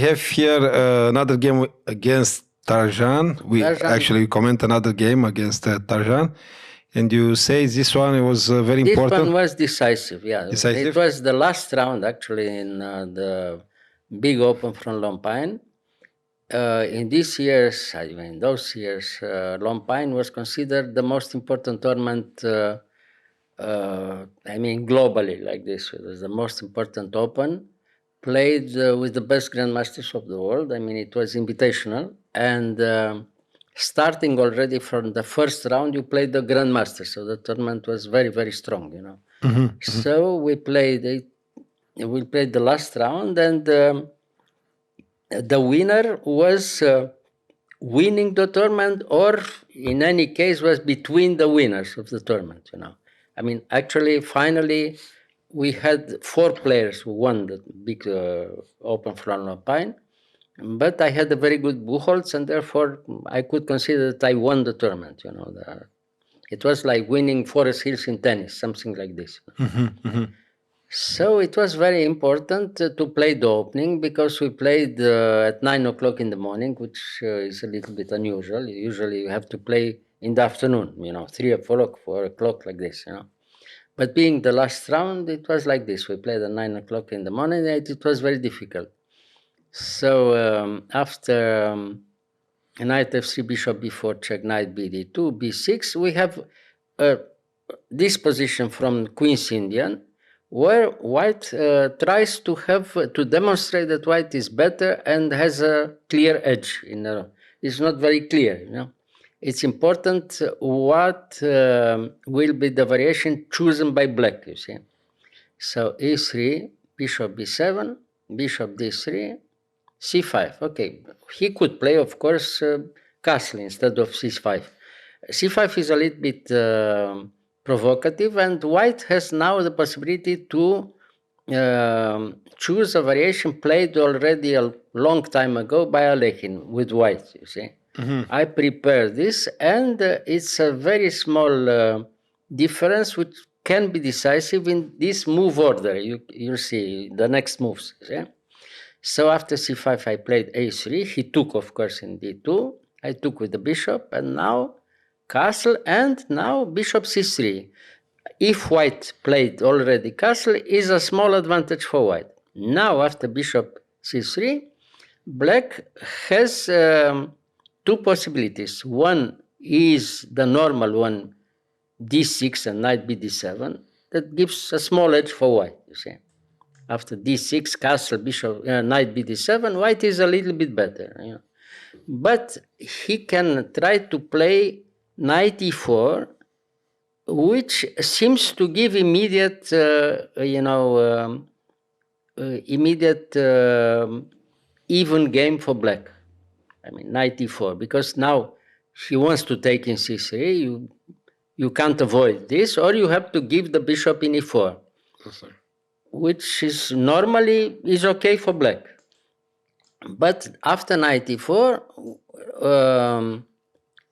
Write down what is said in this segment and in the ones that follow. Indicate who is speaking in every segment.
Speaker 1: have here another game against Tarjan. We
Speaker 2: Tarjan.
Speaker 1: actually comment another game against Tarjan. And you say this one was very
Speaker 2: This
Speaker 1: important?
Speaker 2: one was decisive, yeah.
Speaker 1: Decisive?
Speaker 2: It was the last round, actually, in the big open from Lompine. In these years, I mean, those years, Lompine was considered the most important tournament, I mean, globally, like this. It was the most important open, played with the best grandmasters of the world. I mean, it was invitational. And starting already from the first round, you played the grandmaster. So the tournament was very, very strong, you know. So we played it. We played the last round, and the winner was winning the tournament, or in any case was between the winners of the tournament, you know. I mean, actually, finally, we had 4 players who won the big open from Alpine, but I had a very good Buchholz, and therefore I could consider that I won the tournament, you know. It was like winning Forest Hills in tennis, something like this. So it was very important to play the opening, because we played at 9 o'clock in the morning, which is a little bit unusual. Usually you have to play in the afternoon, you know, 3 o'clock, 4 o'clock, like this, you know. But being the last round, it was like this. We played at 9 o'clock in the morning, and it was very difficult. So after knight f3, bishop b4, check, knight bd2, b6, we have this position from Queen's Indian, where white tries to have to demonstrate that white is better and has a clear edge. It's not very clear, you know. It's important what will be the variation chosen by black, you see. So e3, bishop b7, bishop d3, c5. Okay, he could play, of course, castle instead of c5. c5 is a little bit provocative, and white has now the possibility to choose a variation played already a long time ago by Alekhine with white, you see. I prepared this, and it's a very small difference which can be decisive in this move order. You'll see the next moves. See? So after c5, I played a3. He took, of course, in d2. I took with the bishop, and now castle, and now bishop c3. If white played already castle, is a small advantage for white. Now, after bishop c3, black has 2 possibilities. One is the normal one, d6 and knight bd7. That gives a small edge for white, you see. After d6, castle, bishop, knight bd7, white is a little bit better. You know. But he can try to play knight e4, which seems to give immediate, immediate even game for black. I mean, knight e4, because now he wants to take in c3. You can't avoid this, or you have to give the bishop in e4. Which is normally is okay for black. But after knight e4,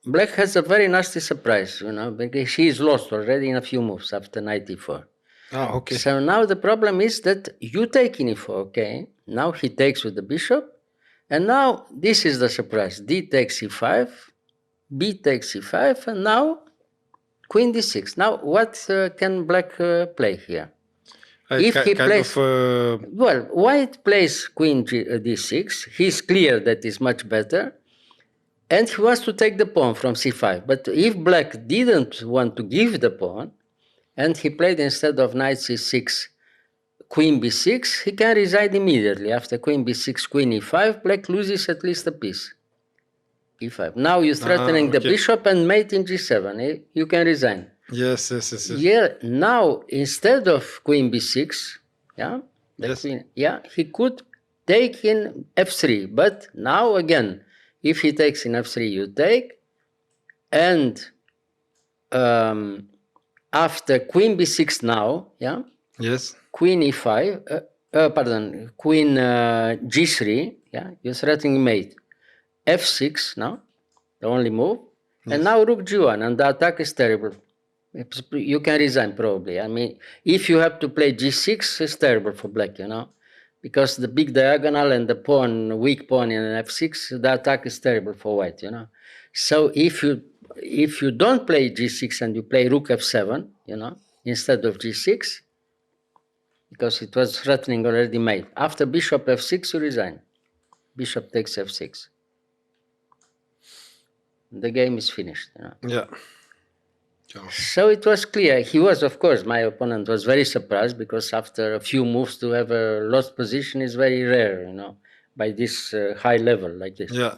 Speaker 2: black has a very nasty surprise, you know, because he is lost already in a few moves after knight e4.
Speaker 1: Ah, okay.
Speaker 2: So now the problem is that you take in e4, okay? Now he takes with the bishop, and now this is the surprise. D takes e5, B takes e5, and now queen d6. Now what can black play here? If he plays, well, white plays queen d6. He's clear that is much better, and he wants to take the pawn from c5. But if black didn't want to give the pawn, and he played instead of knight c6, queen b6, he can resign immediately. After queen b6, queen e5, black loses at least a piece. e5. Now you're threatening the bishop and mate in g7. You can resign.
Speaker 1: Yes.
Speaker 2: Yeah, now instead of queen b6, queen, he could take in f3. But now again, if he takes in f3, you take, and after queen b6 now,
Speaker 1: yes,
Speaker 2: queen e5, queen g3, you're threatening mate, f6 now, the only move, and now rook g1, and the attack is terrible. You can resign probably. I mean, if you have to play g6, it's terrible for black, you know. because the big diagonal and the pawn, weak pawn in f6, the attack is terrible for white, you know. So if you don't play g6 and you play rook f7, you know, instead of g6, because it was threatening already made. After bishop f6, you resign. Bishop takes f6. The game is finished, you know.
Speaker 1: Yeah.
Speaker 2: So it was clear. He was, of course, my opponent was very surprised, because after a few moves to have a lost position is very rare, you know, by this high level like this.
Speaker 1: Yeah.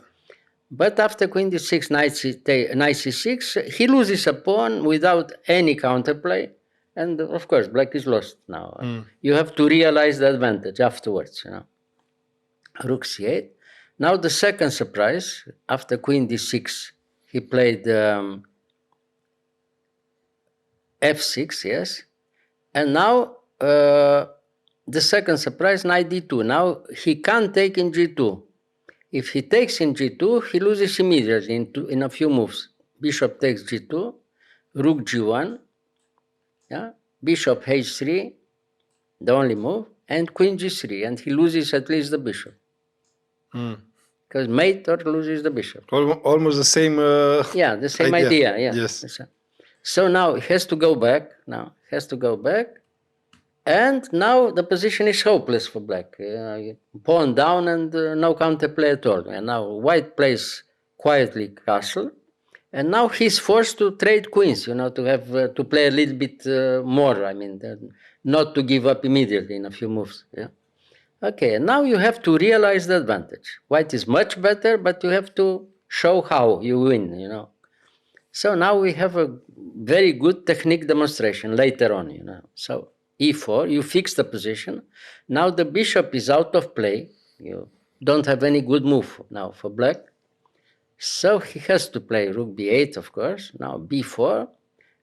Speaker 2: But after queen d6, knight c6, he loses a pawn without any counterplay. And of course, black is lost now. You have to realize the advantage afterwards, you know. Rook c8. Now the second surprise, after queen d6, he played f6, yes. And now the second surprise, knight d2. Now he can't take in g2. If he takes in g2, he loses immediately in a few moves. Bishop takes g2, rook g1, yeah? Bishop h3, the only move, and queen g3, and he loses at least the bishop. Because mate or loses the bishop.
Speaker 1: Almost the same.
Speaker 2: Yeah, the same idea. Yeah.
Speaker 1: Yes.
Speaker 2: So now he has to go back. And now the position is hopeless for black. Pawn down and no counterplay at all. And now white plays quietly castle. And now he's forced to trade queens, you know, to have to play a little bit more. I mean, not to give up immediately in a few moves. Yeah. Okay, and now you have to realize the advantage. White is much better, but you have to show how you win, you know. So now we have a very good technique demonstration later on, you know. So e4, you fix the position. Now the bishop is out of play. You don't have any good move now for black. So he has to play rook b8, of course. Now b4.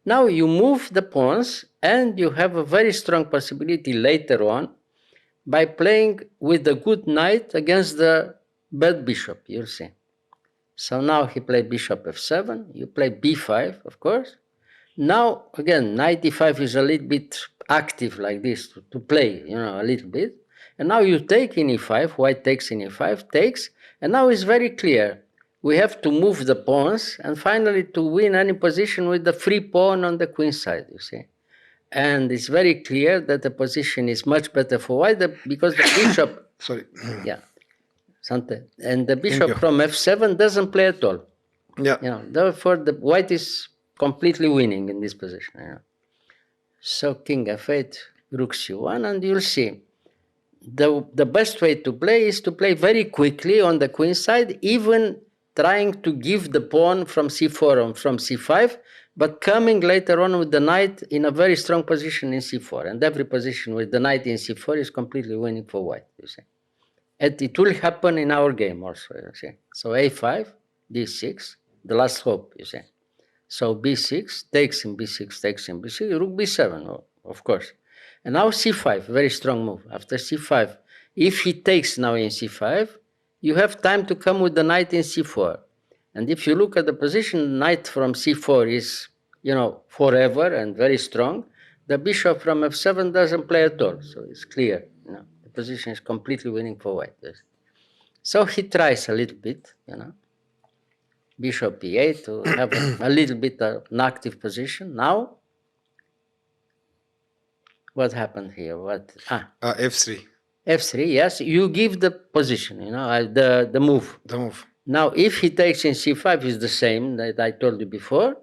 Speaker 2: Now you move the pawns, and you have a very strong possibility later on by playing with the good knight against the bad bishop, you'll see. So now he played bishop f7, you play b5, of course. Now, again, knight d5 is a little bit active like this, to play, you know, a little bit. And now you take in e5, white takes in e5, takes, and now it's very clear. We have to move the pawns, and finally to win any position with the free pawn on the queen side, you see. And it's very clear that the position is much better for white because the bishop.
Speaker 1: Sorry.
Speaker 2: Yeah. And the bishop from f7 doesn't play at all.
Speaker 1: Yeah.
Speaker 2: You know, therefore, the white is completely winning in this position. You know. So king f8, rook c1, and you'll see. The best way to play is to play very quickly on the queen side, even trying to give the pawn from c4 and from c5, but coming later on with the knight in a very strong position in c4. And every position with the knight in c4 is completely winning for white, you see. And it will happen in our game also, you see. So a5, d6, the last hope, you see. So b6, takes in b6, takes in b6, rook b7, of course. And now c5, very strong move. After c5, if he takes now in c5, you have time to come with the knight in c4. And if you look at the position, knight from c4 is, you know, forever and very strong. The bishop from f7 doesn't play at all, so it's clear. You know, the position is completely winning for white. So he tries a little bit, you know, bishop e8 to have a little bit of an active position. Now, what happened here?
Speaker 1: F3.
Speaker 2: F3, yes, you give the position, you know, the move.
Speaker 1: The move.
Speaker 2: Now, if he takes in c5, is the same that I told you before.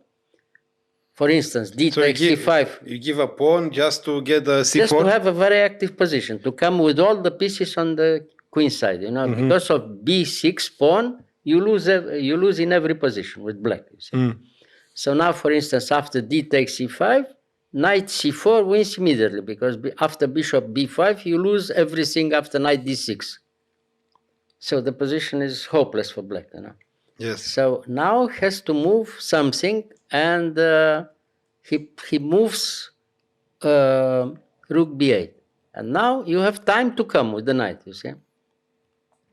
Speaker 2: For instance, d takes c5.
Speaker 1: You give a pawn just to get the c4?
Speaker 2: Just to have a very active position, to come with all the pieces on the queen side, you know. Because of b6 pawn, you lose in every position with black, you see. So now, for instance, after d takes c5, knight c4 wins immediately, because after bishop b5, you lose everything after knight d6. So the position is hopeless for black, you know.
Speaker 1: Yes.
Speaker 2: So now has to move something, and he moves rook b8. And now you have time to come with the knight, you see.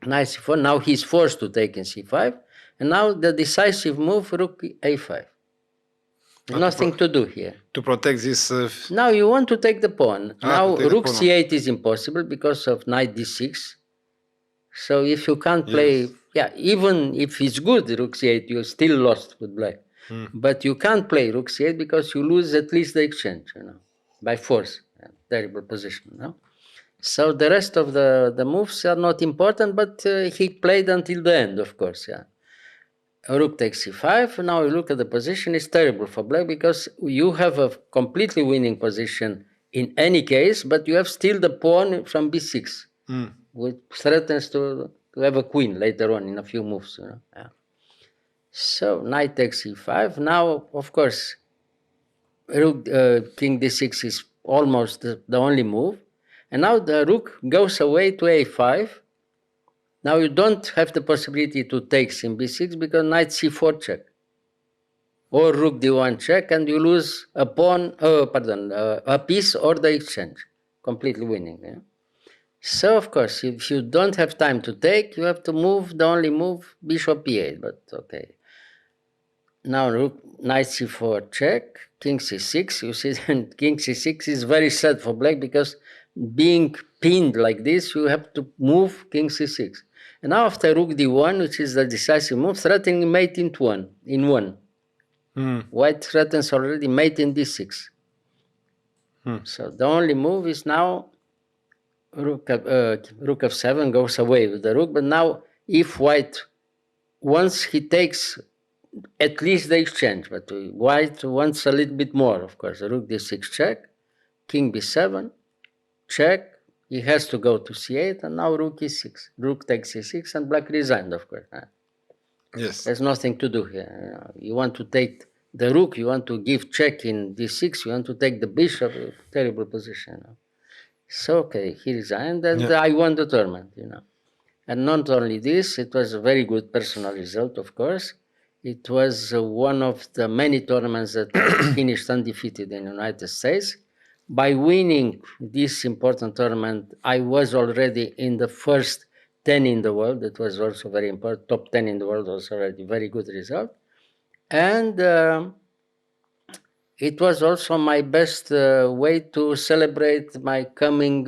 Speaker 2: Knight c4, now he's forced to take in c5, and now the decisive move, rook a5. Nothing to do here.
Speaker 1: To protect this.
Speaker 2: Now you want to take the pawn. Now
Speaker 1: to take the
Speaker 2: rook
Speaker 1: pawn.
Speaker 2: c8 is impossible because of knight d6. So if you can't play, even if it's good rook c8, you're still lost with black. But you can't play rook c8 because you lose at least the exchange, by force. Terrible position, So the rest of the moves are not important, but he played until the end, of course, Rook takes c5. Now you look at the position, it's terrible for black because you have a completely winning position in any case, but you have still the pawn from b6, which threatens to have a queen later on in a few moves. So knight takes c5. Now, of course, rook, king d6 is almost the only move. And now the rook goes away to a5. Now you don't have the possibility to take king b6 because knight c4 check. Or rook d1 check, and you lose a pawn, a piece or the exchange, completely winning. So, of course, if you don't have time to take, you have to move, the only move, bishop e8, but okay. Now rook, knight c4 check, king c6. You see, king c6 is very sad for black because being pinned like this, you have to move king c6. And now after rook d1, which is the decisive move, threatening mate in one. White threatens already mate in d6. So the only move is now rook f7 goes away with the rook. But now if white, once he takes at least the exchange, but white wants a little bit more, of course. Rook d6 check, king b7 check. He has to go to c8, and now rook e6. Rook takes e6, and black resigned, of course.
Speaker 1: Yes.
Speaker 2: There's nothing to do here. You want to take the rook, you want to give check in d6, you want to take the bishop, terrible position. So, okay, he resigned, and I won the tournament, And not only this, it was a very good personal result, of course. It was one of the many tournaments that I finished undefeated in the United States. By winning this important tournament, I was already in the first 10 in the world. That was also very important. Top 10 in the world was already very good result. And it was also my best way to celebrate my coming,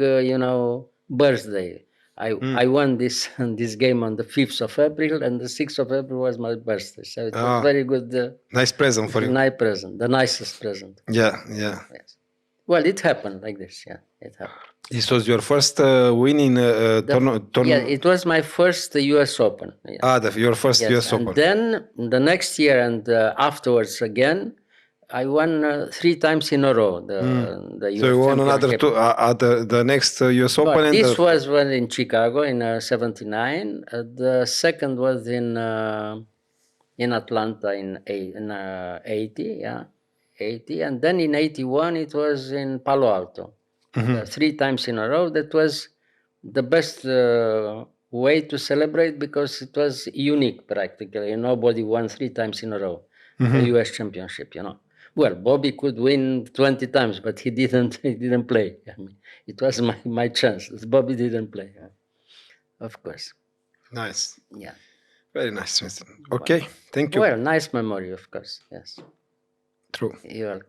Speaker 2: birthday. I won this game on the 5th of April, and the 6th of April was my birthday. So it was very good.
Speaker 1: Nice present for you.
Speaker 2: Nice present, the nicest present.
Speaker 1: Yeah.
Speaker 2: Yes. Well, it happened like this. Yeah, it happened.
Speaker 1: This was your first win in tournament?
Speaker 2: Yeah, it was my first US Open. Yeah.
Speaker 1: Your first US Open.
Speaker 2: And then the next year and afterwards again, I won 3 times in a row. The US
Speaker 1: So you won another two, the next US Open.
Speaker 2: But this was one in Chicago in '79. The second was in Atlanta in '80. Yeah, '80, and then in '81 it was in Palo Alto. 3 times in a row. That was the best way to celebrate because it was unique practically. Nobody won 3 times in a row the US Championship. Well, Bobby could win 20 times, but he didn't. He didn't play. I mean, it was my chance. Bobby didn't play, of course.
Speaker 1: Nice.
Speaker 2: Yeah.
Speaker 1: Very nice. Okay. Thank you.
Speaker 2: Well, nice memory, of course. Yes.
Speaker 1: True.
Speaker 2: You're welcome.